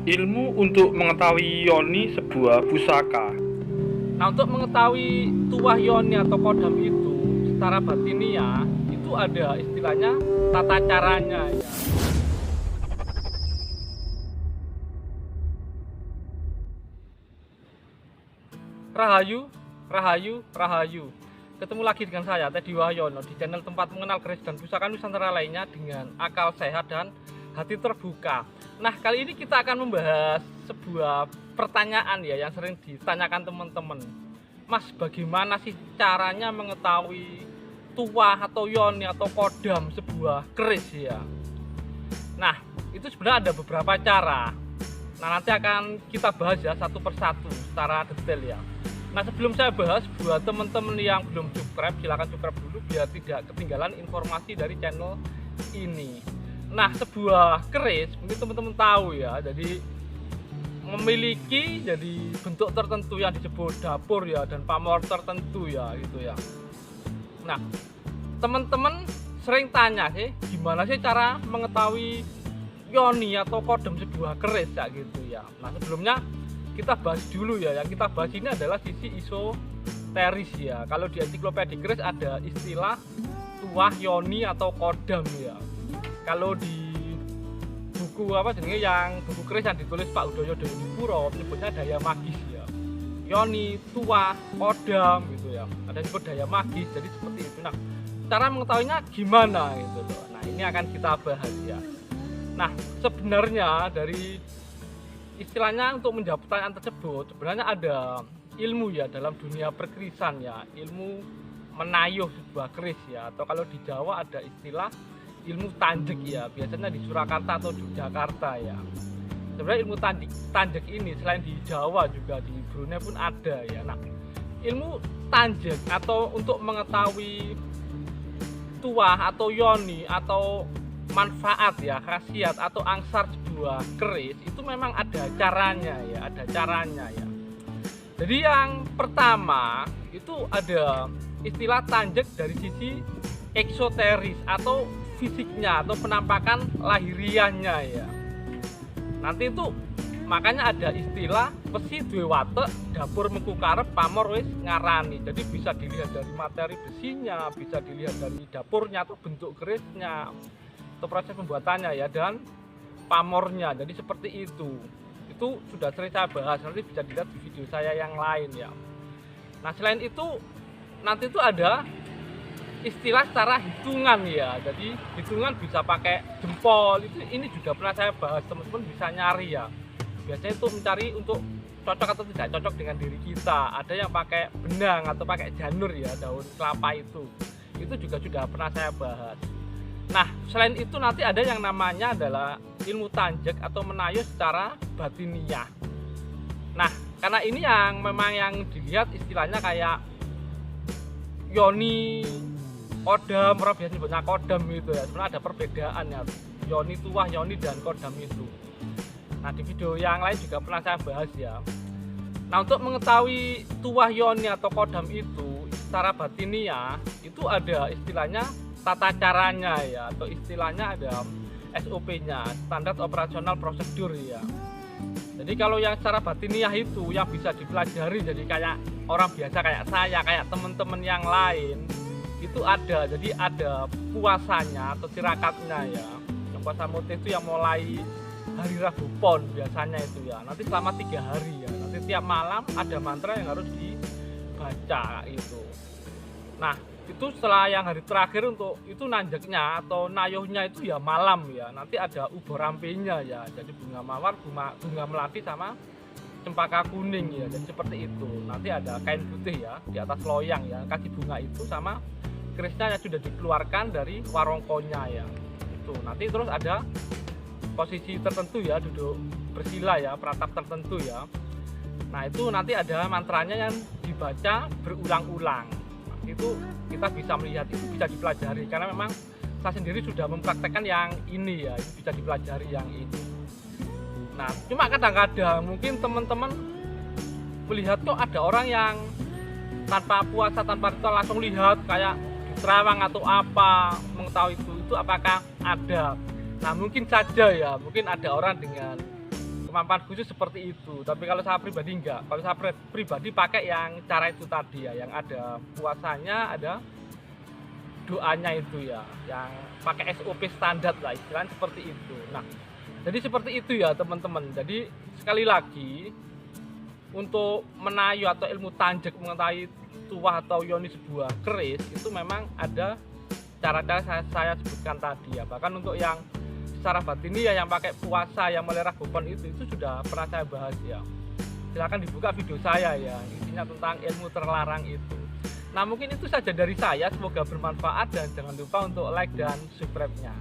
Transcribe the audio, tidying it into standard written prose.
Ilmu untuk mengetahui yoni sebuah pusaka. Nah, untuk mengetahui tuah yoni atau kodam itu secara batiniah itu ada istilahnya tata caranya ya. Rahayu, Rahayu, Rahayu. Ketemu lagi dengan saya Teddy Wahyono di channel tempat mengenal keris dan pusaka Nusantara lainnya dengan akal sehat dan hati terbuka. Nah, kali ini kita akan membahas sebuah pertanyaan ya yang sering ditanyakan teman-teman. Mas, bagaimana sih caranya mengetahui tuah atau yoni atau kodam sebuah keris ya? Nah, itu sebenarnya ada beberapa cara. Nah, nanti akan kita bahas ya satu persatu secara detail ya. Nah, sebelum saya bahas, buat teman-teman yang belum subscribe, silahkan subscribe dulu biar tidak ketinggalan informasi dari channel ini. Nah, sebuah keris, mungkin teman-teman tahu ya, jadi memiliki jadi bentuk tertentu yang disebut dapur ya, dan pamor tertentu ya, gitu ya. Nah, teman-teman sering tanya sih, gimana sih cara mengetahui yoni atau kodam sebuah keris ya, gitu ya. Nah, sebelumnya kita bahas dulu ya, yang kita bahas ini adalah sisi esoteris ya. Kalau di ensiklopedia keris ada istilah tuah yoni atau kodam ya. Kalau di buku buku keris yang ditulis Pak Udoyo Dayodipuro menyebutnya daya magis ya. Yoni, tuah, kodam gitu ya. Ada disebut daya magis, jadi seperti itu. Nah, cara mengetahuinya gimana gitu loh. Nah, ini akan kita bahas ya. Nah, sebenarnya dari istilahnya untuk menjawab pertanyaan tersebut sebenarnya ada ilmu ya dalam dunia perkerisan ya, ilmu menayuh sebuah keris ya, atau kalau di Jawa ada istilah ilmu tanjek ya, biasanya di Surakarta atau di Jakarta ya. Sebenarnya ilmu tanjek ini selain di Jawa juga di Brunei pun ada ya. Nah, ilmu tanjek atau untuk mengetahui tuah atau yoni atau manfaat ya, khasiat atau angsar sebuah keris itu memang ada caranya ya, ada caranya ya. Jadi yang pertama itu ada istilah tanjek dari sisi eksoteris atau fisiknya atau penampakan lahiriahnya ya. Nanti itu makanya ada istilah besi duwe watek dapur meku karep pamor wis ngarani. Jadi bisa dilihat dari materi besinya, bisa dilihat dari dapurnya atau bentuk kerisnya, atau proses pembuatannya ya, dan pamornya. Jadi seperti itu sudah sering saya bahas, nanti bisa dilihat di video saya yang lain ya. Nah, selain itu nanti itu ada istilah secara hitungan ya, jadi hitungan bisa pakai jempol, ini juga pernah saya bahas, teman-teman bisa nyari ya. Biasanya itu mencari untuk cocok atau tidak cocok dengan diri kita. Ada yang pakai benang atau pakai janur ya, daun kelapa itu juga sudah pernah saya bahas. Nah, selain itu nanti ada yang namanya adalah ilmu tanjek atau menayuh secara batiniah. Nah, karena ini yang memang yang dilihat istilahnya kayak yoni, kodam, orang biasa nyebutnya kodam gitu ya. Sebenarnya ada perbedaan ya, yoni tuah, yoni dan kodam itu. Nah, di video yang lain juga pernah saya bahas ya. Nah, untuk mengetahui tuah yoni atau kodam itu secara batiniah itu ada istilahnya tata caranya ya, atau istilahnya ada SOP-nya, standar operasional prosedur ya. Jadi kalau yang secara batiniah itu yang bisa dipelajari, jadi kayak orang biasa kayak saya, kayak teman-teman yang lain itu ada. Jadi ada puasanya atau tirakatnya ya. Yang puasa motif itu yang mulai hari Rabu Pon biasanya itu ya. Nanti selama 3 hari ya. Nanti tiap malam ada mantra yang harus dibaca itu. Nah, itu setelah yang hari terakhir untuk itu nanjeknya atau nayuhnya itu ya malam ya. Nanti ada ubor rampenya ya. Jadi bunga mawar, bunga melati sama cempaka kuning ya. Jadi seperti itu. Nanti ada kain putih ya di atas loyang ya, kasih bunga itu sama kerisnya yang sudah dikeluarkan dari warongkonya ya. Itu. Nanti terus ada posisi tertentu ya, duduk bersila ya, peratap tertentu ya. Nah, itu nanti ada mantranya yang dibaca berulang-ulang. Itu kita bisa melihat, itu bisa dipelajari karena memang saya sendiri sudah mempraktekkan yang ini ya, itu bisa dipelajari yang ini. Nah, cuma kadang-kadang mungkin teman-teman melihat kok ada orang yang tanpa puasa, tanpa ritual langsung lihat kayak di terawang atau apa, mengetahui itu apakah ada. Nah, mungkin saja ya, mungkin ada orang dengan kemampuan khusus seperti itu. Tapi kalau saya pribadi enggak. Kalau saya pribadi pakai yang cara itu tadi ya, yang ada puasanya, ada doanya itu ya, yang pakai SOP standar lah, istilahnya seperti itu. Nah, jadi seperti itu ya teman-teman. Jadi sekali lagi, untuk menayu atau ilmu tanjak mengetahui tuah atau yoni sebuah keris itu memang ada cara-cara saya sebutkan tadi ya. Bahkan untuk yang secara batin ya, yang pakai puasa, yang melihara bopon itu sudah pernah saya bahas ya. Silahkan dibuka video saya ya, isinya tentang ilmu terlarang itu. Nah, mungkin itu saja dari saya, semoga bermanfaat dan jangan lupa untuk like dan subscribe-nya.